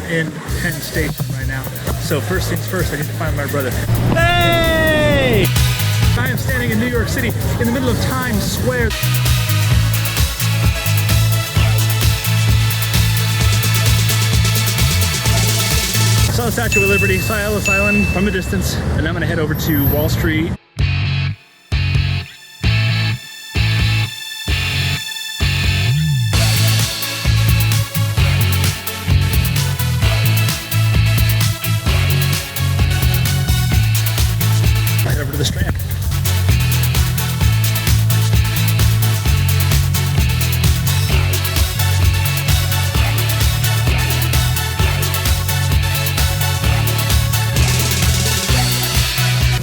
in Penn Station right now. So first things first, I need to find my brother. Hey! I am standing in New York City in the middle of Times Square. Saw the Statue of Liberty, saw Ellis Island from a distance, and now I'm gonna head over to Wall Street. Head over to the Strand.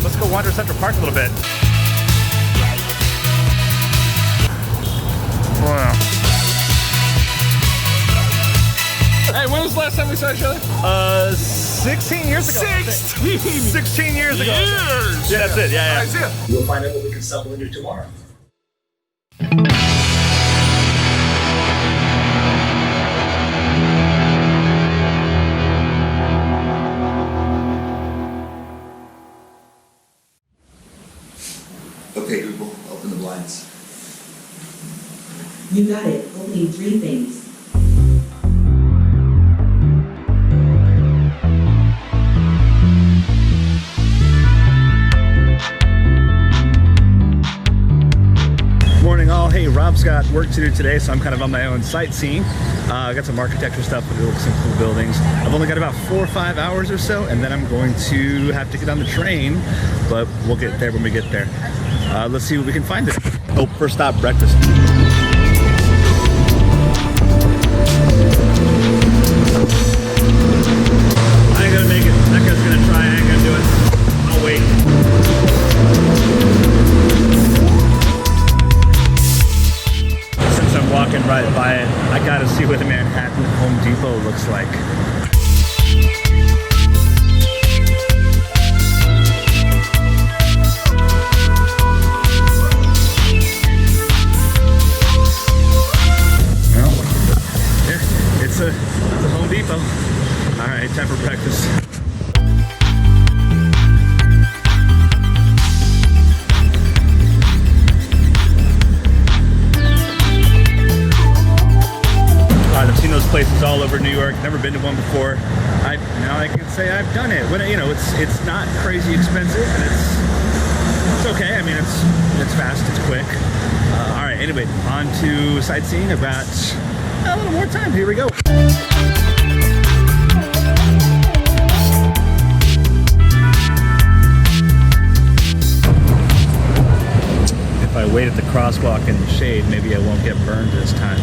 Let's go wander Central Park a little bit. Wow. Hey, when was the last time we saw each other? 16 years ago. 16 years ago. Years! Yeah, that's it. Yeah, I see it. We'll find out what we can stumble into tomorrow. Okay, Google, open the blinds. You got it. Opening 3 things. Morning all. Hey, Rob's got work to do today, so I'm kind of on my own sightseeing. I got some architecture stuff to look at some cool buildings. I've only got about 4 or 5 hours or so, and then I'm going to have to get on the train, but we'll get there when we get there. Let's see what we can find today. Oh, first stop, breakfast. I ain't gonna make it. That guy's gonna try. I ain't gonna do it. I'll wait. Since I'm walking right by it, I gotta see what the Manhattan Home Depot looks like. It's a Home Depot. All right, time for breakfast. I've seen those places all over New York. Never been to one before. Now I can say I've done it. When, you know, it's not crazy expensive, and it's okay. I mean, it's fast, it's quick. All right. Anyway, on to sightseeing. I've got a little more time. Here we go. If I wait at the crosswalk in the shade, maybe I won't get burned this time.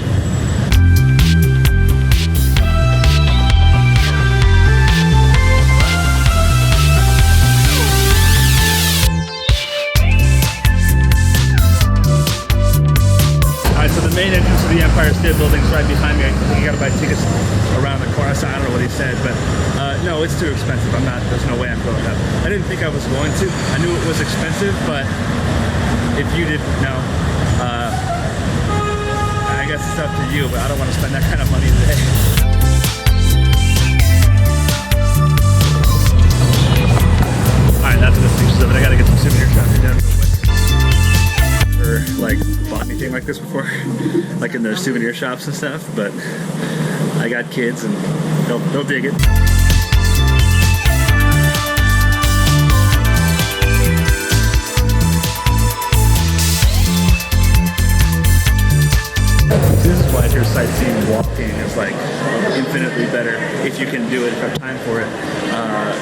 So the main entrance to the Empire State Building is right behind me. I think you gotta buy tickets around the corner. I don't know what he said, but no, it's too expensive. There's no way I'm going up. I didn't think I was going to. I knew it was expensive, but if you didn't know, I guess it's up to you, but I don't want to spend that kind of money today. All right, that's the pieces of it. I gotta get some souvenir shopping done. Like bought anything like this before, like in their souvenir shops and stuff, but I got kids and they'll dig it. This is why your sightseeing and walking is like infinitely better if you can do it, if you have time for it.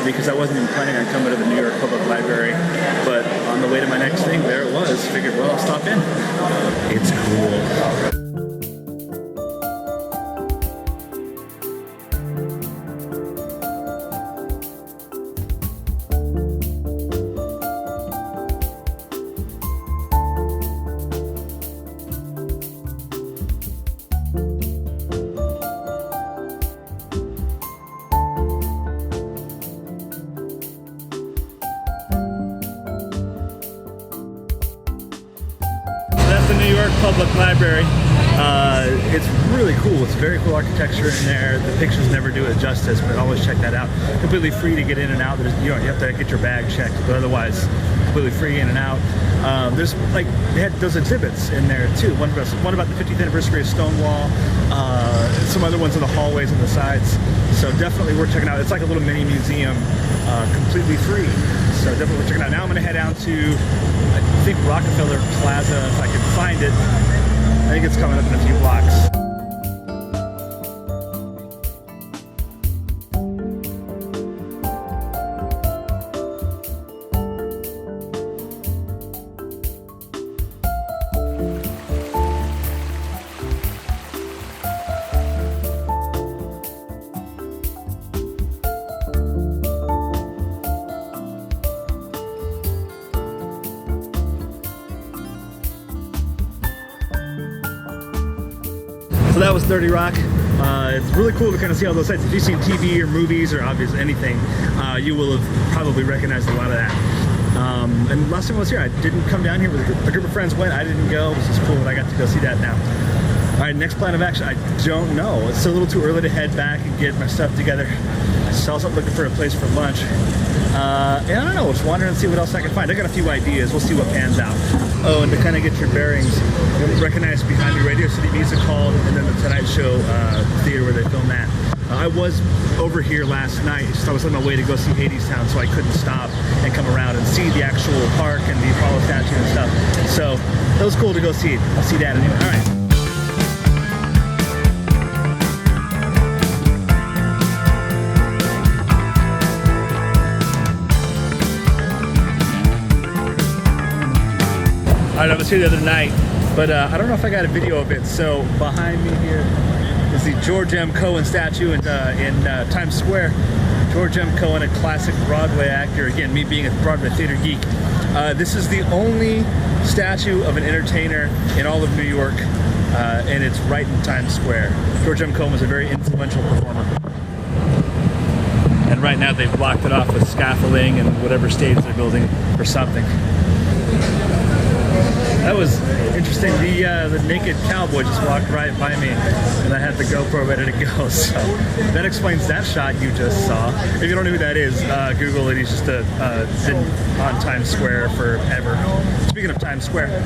Because I wasn't even planning on coming to the New York Public Library, but on the way to my next thing, there it was. Figured, well, I'll stop in. It's cool. York Public Library. It's really cool. It's very cool architecture in there. The pictures never do it justice, but always check that out. Completely free to get in and out. You have to get your bag checked, but otherwise completely free in and out. There's like they had those exhibits in there too. One about the 50th anniversary of Stonewall. Some other ones in the hallways and the sides. So definitely worth checking out. It's like a little mini museum, completely free. So definitely worth checking out. Now I'm going to head down to I think Rockefeller Plaza if I can find it. I think it's coming up in a few blocks. So that was 30 Rock. It's really cool to kind of see all those sites. If you've seen TV or movies or obviously anything, you will have probably recognized a lot of that. And last time I was here, I didn't come down here with a group of friends went. I didn't go. It was just cool that I got to go see that now. All right, next plan of action, I don't know. It's a little too early to head back and get my stuff together. So I was looking for a place for lunch. And I don't know, just wander and see what else I can find. I got a few ideas. We'll see what pans out. Oh, and to kind of get your bearings, you'll recognize behind me Radio City Music Hall and then the Tonight Show theater where they film that. I was over here last night. I was on my way to go see Hadestown, so I couldn't stop and come around and see the actual park and the Apollo statue and stuff. So that was cool to go see. I'll see that anyway. All right. I was here the other night, but I don't know if I got a video of it. So behind me here is the George M. Cohen statue in Times Square. George M. Cohen, a classic Broadway actor. Again, me being a Broadway theater geek. This is the only statue of an entertainer in all of New York, and it's right in Times Square. George M. Cohen was a very influential performer. And right now they've blocked it off with scaffolding and whatever stage they're building or something. That was interesting. The Naked Cowboy just walked right by me, and I had the GoPro ready to go. So that explains that shot you just saw. If you don't know who that is, Google it. He's just been on Times Square forever. Speaking of Times Square.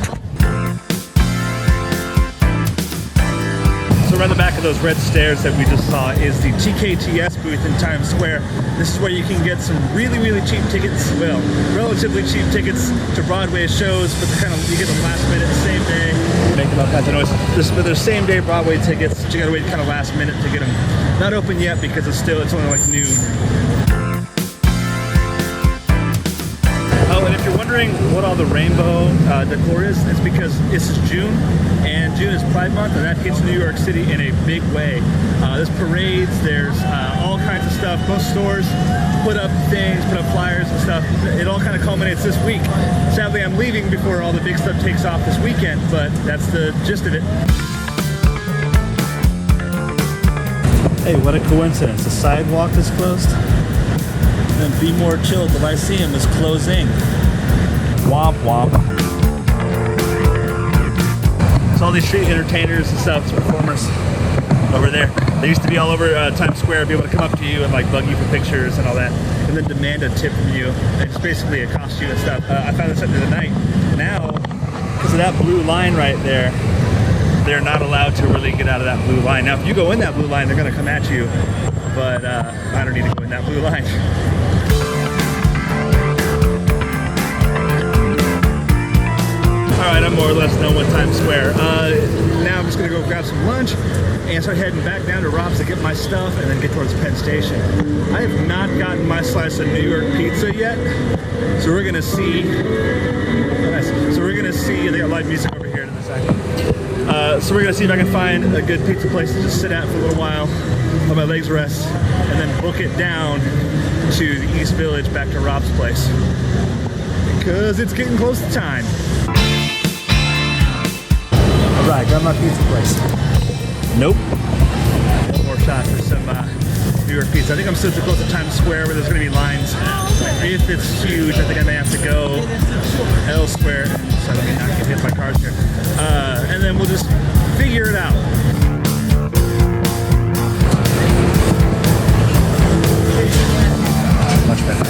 So around the back of those red stairs that we just saw is the Tkts booth in Times Square. This is where you can get some really, really cheap tickets. Well, relatively cheap tickets to Broadway shows, but you get them last minute, same day. Making all kinds of noise. There's same day Broadway tickets, but you gotta wait kind of last minute to get them. Not open yet because it's only like noon. Oh, and if you're wondering what all the rainbow decor is, it's because it's June, and June is Pride Month, and that hits New York City in a big way. There's parades, there's all kinds of stuff. Most stores put up things, put up flyers and stuff. It all kind of culminates this week. Sadly, I'm leaving before all the big stuff takes off this weekend, but that's the gist of it. Hey, what a coincidence. The sidewalk is closed. And Be More Chill, the Lyceum is closing. Womp womp. So all these street entertainers and stuff, performers over there. They used to be all over Times Square, be able to come up to you and like bug you for pictures and all that, and then demand a tip from you and just basically accost you and stuff. I found this out the other night. Now, because of that blue line right there, they're not allowed to really get out of that blue line. Now, if you go in that blue line, they're going to come at you, but I don't need to go in that blue line. Alright, I'm more or less done with Times Square. Now I'm just going to go grab some lunch and start heading back down to Rob's to get my stuff and then get towards Penn Station. I have not gotten my slice of New York pizza yet, so we're going to see. So we're going to see. They got live music over here in a second. So we're going to see if I can find a good pizza place to just sit at for a little while, let my legs rest, and then book it down to the East Village back to Rob's place. Because it's getting close to time. Alright, got my pizza place. Nope. One more shot for some New York pizza. I think I'm still too close to Times Square where there's going to be lines. If it's huge, I think I may have to go elsewhere. So let me not get hit by cars here. And then we'll just figure it out. Much better.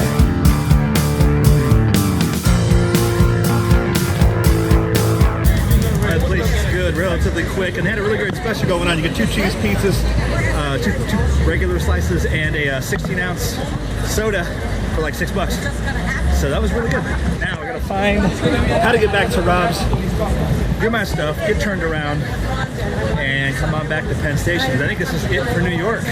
That place is good, relatively quick, and they had a really great special going on. You get 2 cheese pizzas, two regular slices, and a 16-ounce soda for like $6. So that was really good. Now I gotta find how to get back to Rob's, get my stuff, get turned around, and come on back to Penn Station. I think this is it for New York.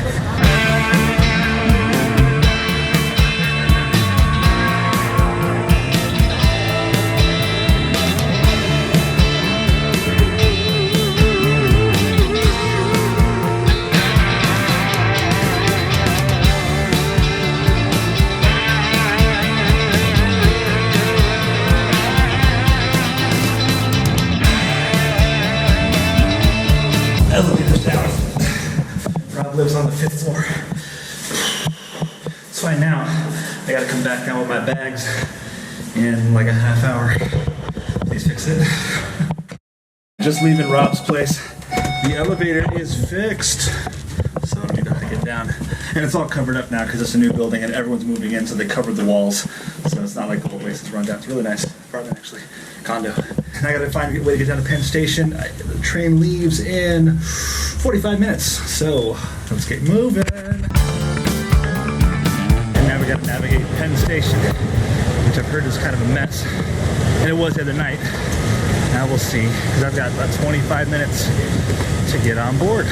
Elevator's down. Rob lives on the 5th floor. It's fine now. I gotta come back down with my bags in like a half hour. Please fix it. Just leaving Rob's place. The elevator is fixed. So I don't need to get down. And it's all covered up now because it's a new building and everyone's moving in, so they covered the walls. So it's not like the whole place is run down. It's really nice apartment, actually. Condo. And I gotta find a way to get down to Penn Station. The train leaves in 45 minutes. So let's get moving. And now we gotta navigate Penn Station, which I've heard is kind of a mess. And it was the other night. Now we'll see, because I've got about 25 minutes to get on board.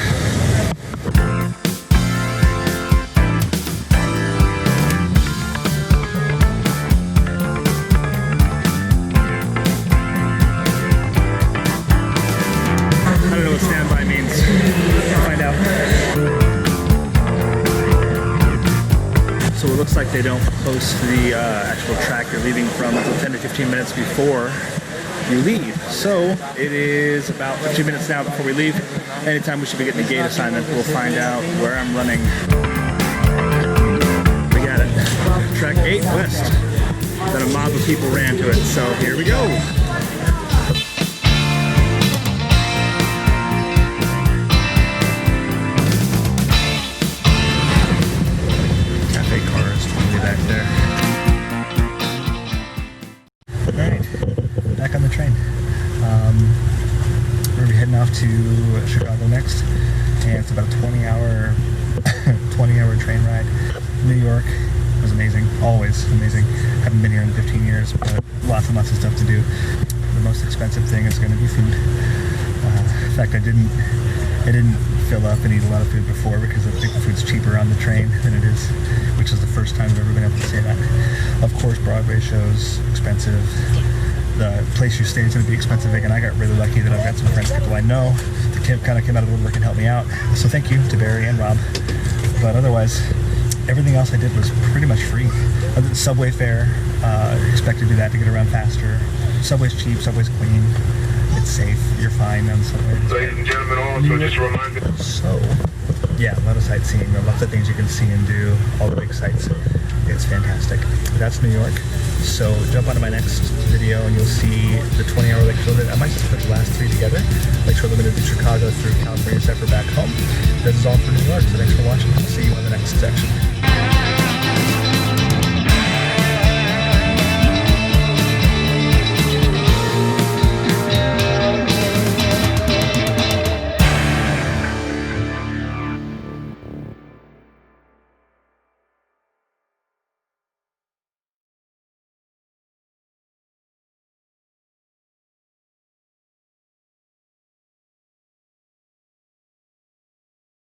Standby means. We'll find out. So it looks like they don't post the actual track you're leaving from until 10 to 15 minutes before you leave. So it is about 2 minutes now before we leave. Anytime we should be getting a gate assignment, we'll find out where I'm running. We got it. Track 8 West. Then a mob of people ran to it. So here we go. Back on the train. We're gonna be heading off to Chicago next, and it's about a 20-hour train ride. New York was amazing, always amazing. Haven't been here in 15 years, but lots and lots of stuff to do. The most expensive thing is going to be food. In fact, I didn't fill up and eat a lot of food before because I think the food's cheaper on the train than it is, which is the first time I've ever been able to say that. Of course, Broadway shows expensive. The place you stay is going to be expensive again. I got really lucky that I've got some friends, people I know, that kind of came out of the woodwork and helped me out. So thank you to Barry and Rob. But otherwise, everything else I did was pretty much free. Subway fare, expect to do that to get around faster. Subway's cheap, Subway's clean. It's safe, you're fine on Subway. Ladies and gentlemen, also just a reminder. So, yeah, a lot of sightseeing, lots of things you can see and do, all the big sites. It's fantastic. That's New York. So jump onto my next video and you'll see the 20-hour Lakeshore Limited. I might just put the last 3 together. Lakeshore Limited to Chicago through California, separate back home. This is all for New York, so thanks for watching. I'll see you on the next section.